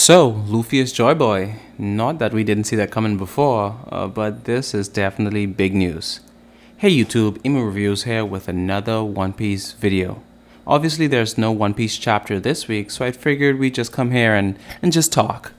So, Luffy is Joy Boy. Not that we didn't see that coming before, but this is definitely big news. Hey YouTube, Emu Reviews here with another One Piece video. Obviously there's no One Piece chapter this week, so I figured we'd just come here and just talk.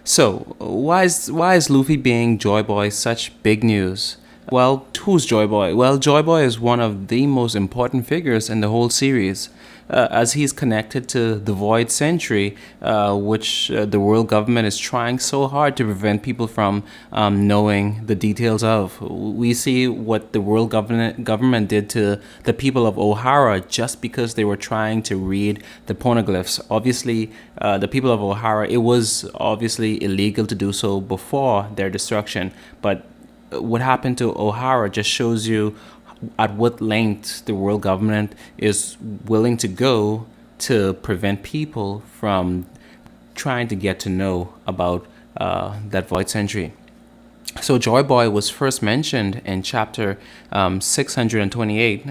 So, why is Luffy being Joy Boy such big news? Well, who's Joy Boy? Well, Joy Boy is one of the most important figures in the whole series, as he's connected to the Void Century, which the world government is trying so hard to prevent people from knowing the details of. We see what the world government did to the people of Ohara just because they were trying to read the poneglyphs. Obviously, the people of Ohara, it was obviously illegal to do so before their destruction, but what happened to O'Hara just shows you at what length the world government is willing to go to prevent people from trying to get to know about that Void Century. So Joy Boy was first mentioned in chapter 628.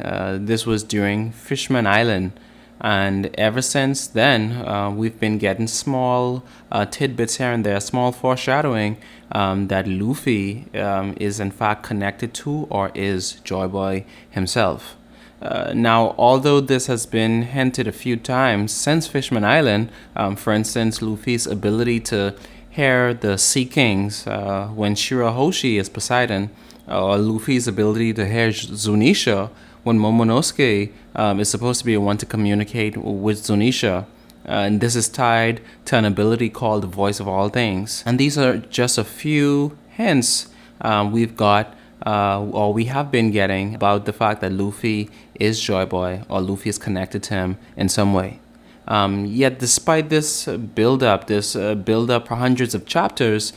This was during Fishman Island. And ever since then, we've been getting small tidbits here and there, small foreshadowing that Luffy is in fact connected to or is Joy Boy himself. Now, although this has been hinted a few times since Fishman Island, for instance, Luffy's ability to hear the Sea Kings when Shirahoshi is Poseidon, or Luffy's ability to hear Zunisha when Momonosuke is supposed to be the one to communicate with Zunisha. And this is tied to an ability called the Voice of All Things. And these are just a few hints we've got, or we have been getting, about the fact that Luffy is Joy Boy, or Luffy is connected to him in some way. Yet despite this build-up for hundreds of chapters,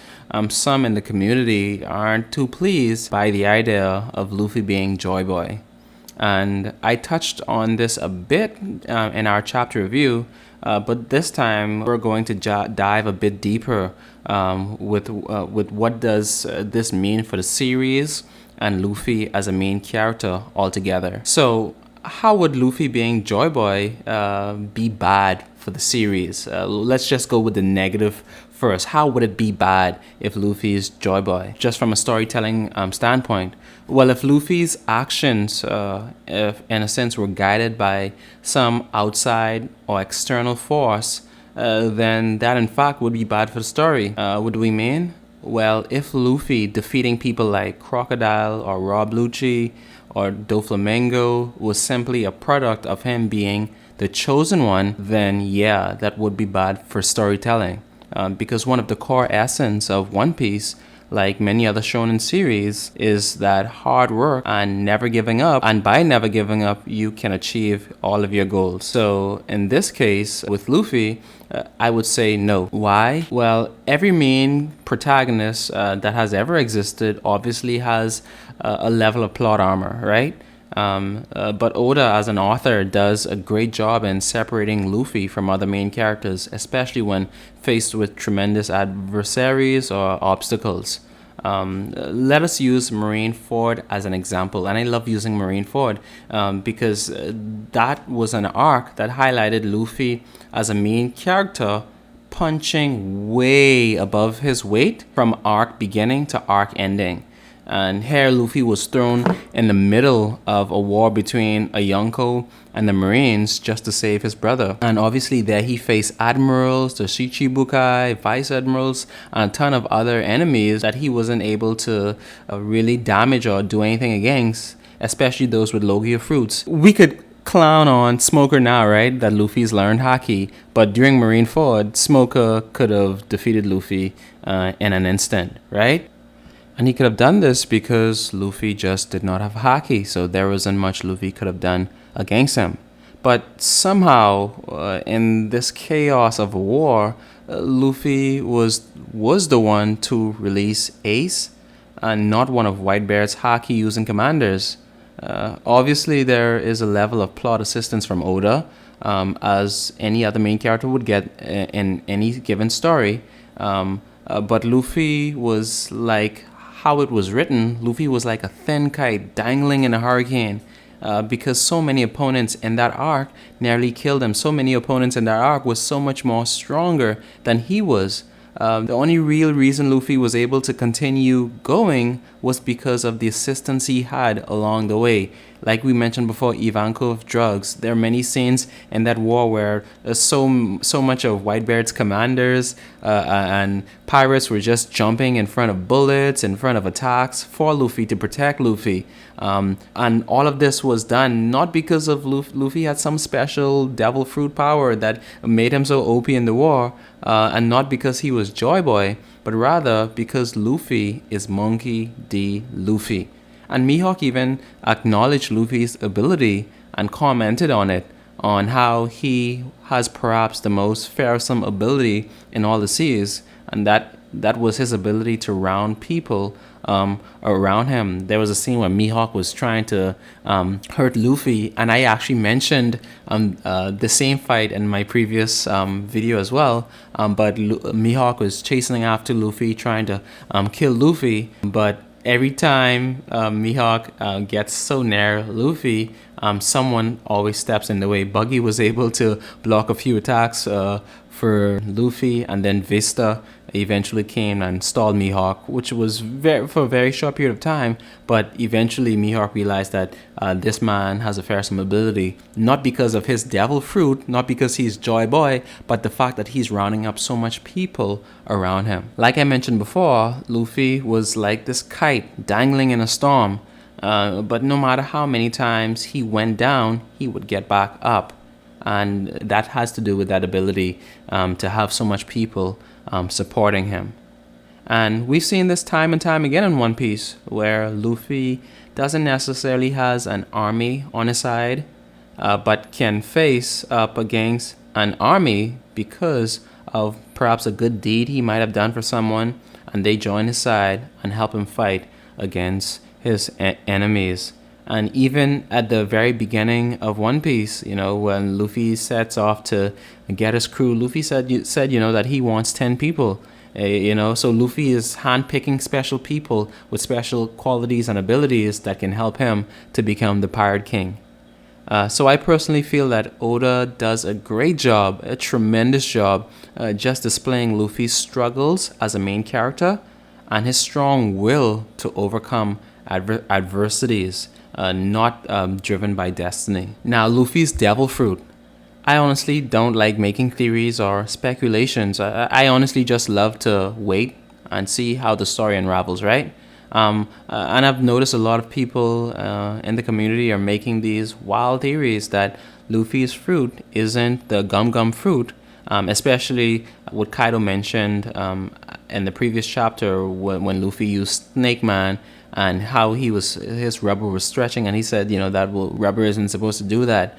some in the community aren't too pleased by the idea of Luffy being Joy Boy. And I touched on this a bit in our chapter review, but this time we're going to dive a bit deeper with what does this mean for the series and Luffy as a main character altogether. So, how would Luffy being Joy Boy be bad for the series? Let's just go with the negative first. How would it be bad if Luffy is Joy Boy? Just from a storytelling standpoint. Well, if Luffy's actions, if in a sense, were guided by some outside or external force, then that in fact would be bad for the story. What do we mean? Well, if Luffy defeating people like Crocodile or Rob Lucci or Doflamingo was simply a product of him being the chosen one, then yeah, that would be bad for storytelling. Because one of the core essence of One Piece, like many other shonen series, is that hard work and never giving up. And by never giving up, you can achieve all of your goals. So in this case, with Luffy, I would say no. Why? Well, every main protagonist that has ever existed obviously has a level of plot armor, right? But Oda, as an author, does a great job in separating Luffy from other main characters, especially when faced with tremendous adversaries or obstacles. Let us use Marineford as an example, and I love using Marineford because that was an arc that highlighted Luffy as a main character punching way above his weight from arc beginning to arc ending. And here Luffy was thrown in the middle of a war between a Yonko and the Marines just to save his brother. And obviously there he faced admirals, the Shichibukai, vice admirals, and a ton of other enemies that he wasn't able to really damage or do anything against, especially those with Logia fruits. We could clown on Smoker now, right? That Luffy's learned haki, but during Marineford, Smoker could have defeated Luffy in an instant, right? And he could have done this because Luffy just did not have haki, so there wasn't much Luffy could have done against him. But somehow, in this chaos of war, Luffy was the one to release Ace, and not one of Whitebeard's haki-using commanders. Obviously, there is a level of plot assistance from Oda, as any other main character would get in any given story. But Luffy was like, how it was written, Luffy was like a thin kite dangling in a hurricane. because so many opponents in that arc nearly killed him. So many opponents in that arc was so much more stronger than he was. The only real reason Luffy was able to continue going was because of the assistance he had along the way. Like we mentioned before, Ivankov drugs. There are many scenes in that war where so much of Whitebeard's commanders and pirates were just jumping in front of bullets, in front of attacks for Luffy to protect Luffy. And all of this was done not because of Luffy had some special devil fruit power that made him so OP in the war, and not because he was Joy Boy, but rather because Luffy is Monkey D. Luffy. And Mihawk even acknowledged Luffy's ability and commented on it, on how he has perhaps the most fearsome ability in all the seas, and that was his ability to round people around him. There was a scene where Mihawk was trying to hurt Luffy, and I actually mentioned the same fight in my previous video as well. But Mihawk was chasing after Luffy, trying to kill Luffy, but every time Mihawk gets so near Luffy, someone always steps in the way. Buggy was able to block a few attacks for Luffy, and then Vista eventually came and stalled Mihawk, which was for a very short period of time. But eventually Mihawk realized that this man has a fearsome ability, not because of his devil fruit, not because he's Joy Boy, but the fact that he's rounding up so much people around him. Like I mentioned before, Luffy was like this kite dangling in a storm, but no matter how many times he went down, he would get back up. And that has to do with that ability to have so much people supporting him. And we've seen this time and time again in One Piece, where Luffy doesn't necessarily has an army on his side, but can face up against an army because of perhaps a good deed he might have done for someone, and they join his side and help him fight against his enemies. And even at the very beginning of One Piece, when Luffy sets off to get his crew, Luffy said that he wants 10 people. So Luffy is handpicking special people with special qualities and abilities that can help him to become the Pirate King. So I personally feel that Oda does a great job, a tremendous job, just displaying Luffy's struggles as a main character and his strong will to overcome adversities. Not driven by destiny. Now, Luffy's devil fruit. I honestly don't like making theories or speculations. I honestly just love to wait and see how the story unravels, right? And I've noticed a lot of people in the community are making these wild theories that Luffy's fruit isn't the Gum Gum fruit, especially what Kaido mentioned in the previous chapter when Luffy used Snake Man, and how his rubber was stretching, and he said, rubber isn't supposed to do that.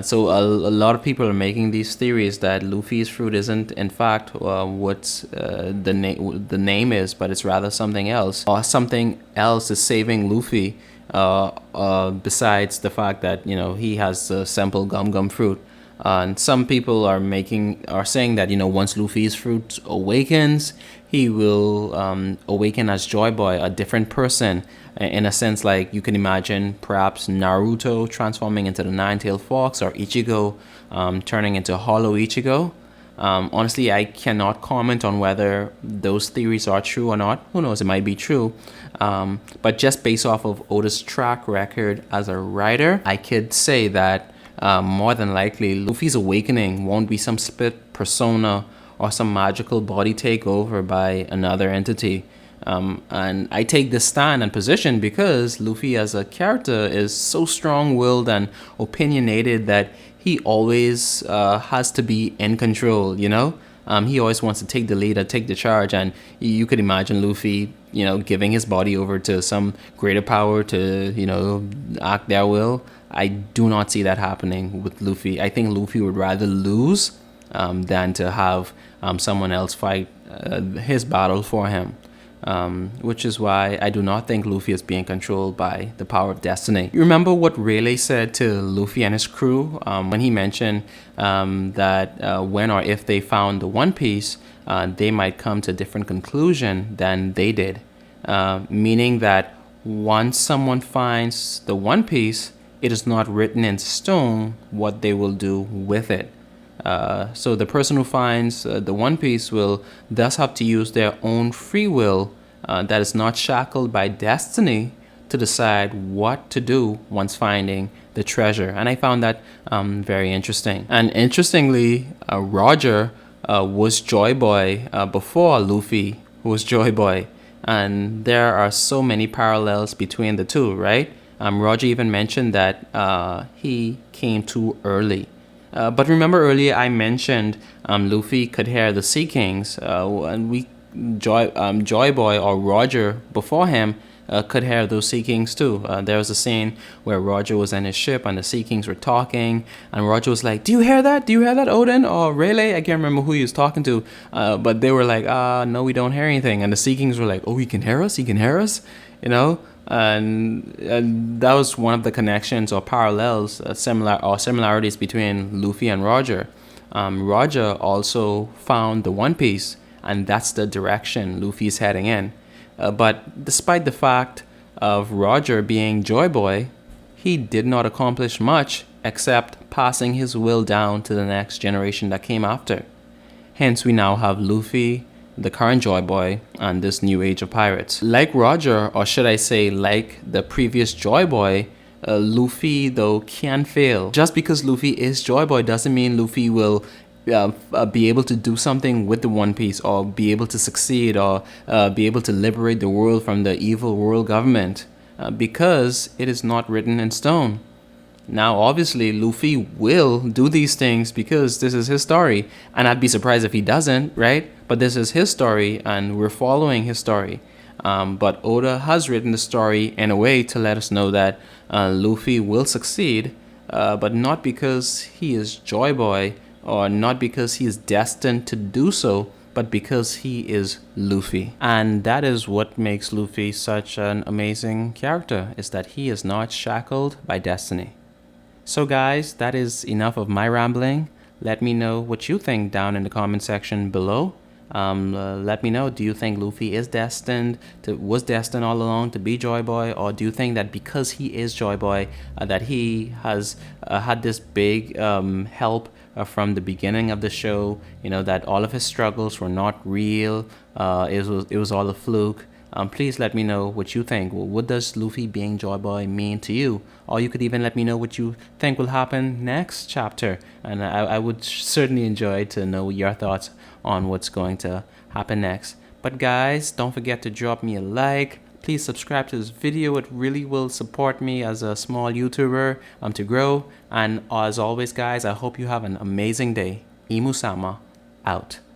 So a lot of people are making these theories that Luffy's fruit isn't, in fact, what the name is, but it's rather something else, or something else is saving Luffy. Besides the fact that he has the simple Gum Gum fruit. And some people are saying that once Luffy's fruit awakens, he will awaken as Joy Boy, a different person. In a sense, like you can imagine perhaps Naruto transforming into the Nine-Tailed Fox, or Ichigo turning into Hollow Ichigo. Honestly, I cannot comment on whether those theories are true or not. Who knows, it might be true. But just based off of Oda's track record as a writer, I could say that more than likely Luffy's awakening won't be some split persona or some magical body takeover by another entity. And I take this stand and position because Luffy as a character is so strong-willed and opinionated that he always has to be in control, He always wants to take the lead or take the charge, and you could imagine Luffy, giving his body over to some greater power to, act their will. I do not see that happening with Luffy. I think Luffy would rather lose than to have someone else fight his battle for him. Which is why I do not think Luffy is being controlled by the power of destiny. You remember what Rayleigh said to Luffy and his crew when he mentioned that when or if they found the One Piece, they might come to a different conclusion than they did. Meaning that once someone finds the One Piece, it is not written in stone what they will do with it. So the person who finds the One Piece will thus have to use their own free will that is not shackled by destiny to decide what to do once finding the treasure. And I found that very interesting. And interestingly, Roger was Joy Boy before Luffy was Joy Boy. And there are so many parallels between the two, right? Roger even mentioned that he came too early. But remember earlier I mentioned Luffy could hear the Sea Kings, and Joy Boy or Roger before him could hear those Sea Kings too. There was a scene where Roger was in his ship and the Sea Kings were talking, and Roger was like, "Do you hear that? Do you hear that, Odin or Rayleigh?" I can't remember who he was talking to, but they were like, "No, we don't hear anything." And the Sea Kings were like, "Oh, he can hear us. He can hear us," you know. And that was one of the connections or parallels, similarities between Luffy and Roger. Roger also found the One Piece, and that's the direction Luffy's heading in. But despite the fact of Roger being Joy Boy, he did not accomplish much except passing his will down to the next generation that came after. Hence, we now have Luffy, the current Joy Boy, and this new age of pirates. Like Roger, or should I say like the previous Joy Boy, Luffy though can fail. Just because Luffy is Joy Boy doesn't mean Luffy will be able to do something with the One Piece, or be able to succeed, or be able to liberate the world from the evil world government, because it is not written in stone. Now, obviously, Luffy will do these things because this is his story, and I'd be surprised if he doesn't, right? But this is his story, and we're following his story. But Oda has written the story in a way to let us know that Luffy will succeed, but not because he is Joy Boy, or not because he is destined to do so, but because he is Luffy. And that is what makes Luffy such an amazing character, is that he is not shackled by destiny. So guys, that is enough of my rambling. Let me know what you think down in the comment section below. Let me know, do you think Luffy was destined all along to be Joy Boy, or do you think that because he is Joy Boy, that he has had this big help from the beginning of the show, you know, that all of his struggles were not real, it was all a fluke? Please let me know what you think. Well, what does Luffy being Joy Boy mean to you? Or you could even let me know what you think will happen next chapter. And I would certainly enjoy to know your thoughts on what's going to happen next. But guys, don't forget to drop me a like. Please subscribe to this video. It really will support me as a small YouTuber to grow. And as always, guys, I hope you have an amazing day. Imu-sama, out.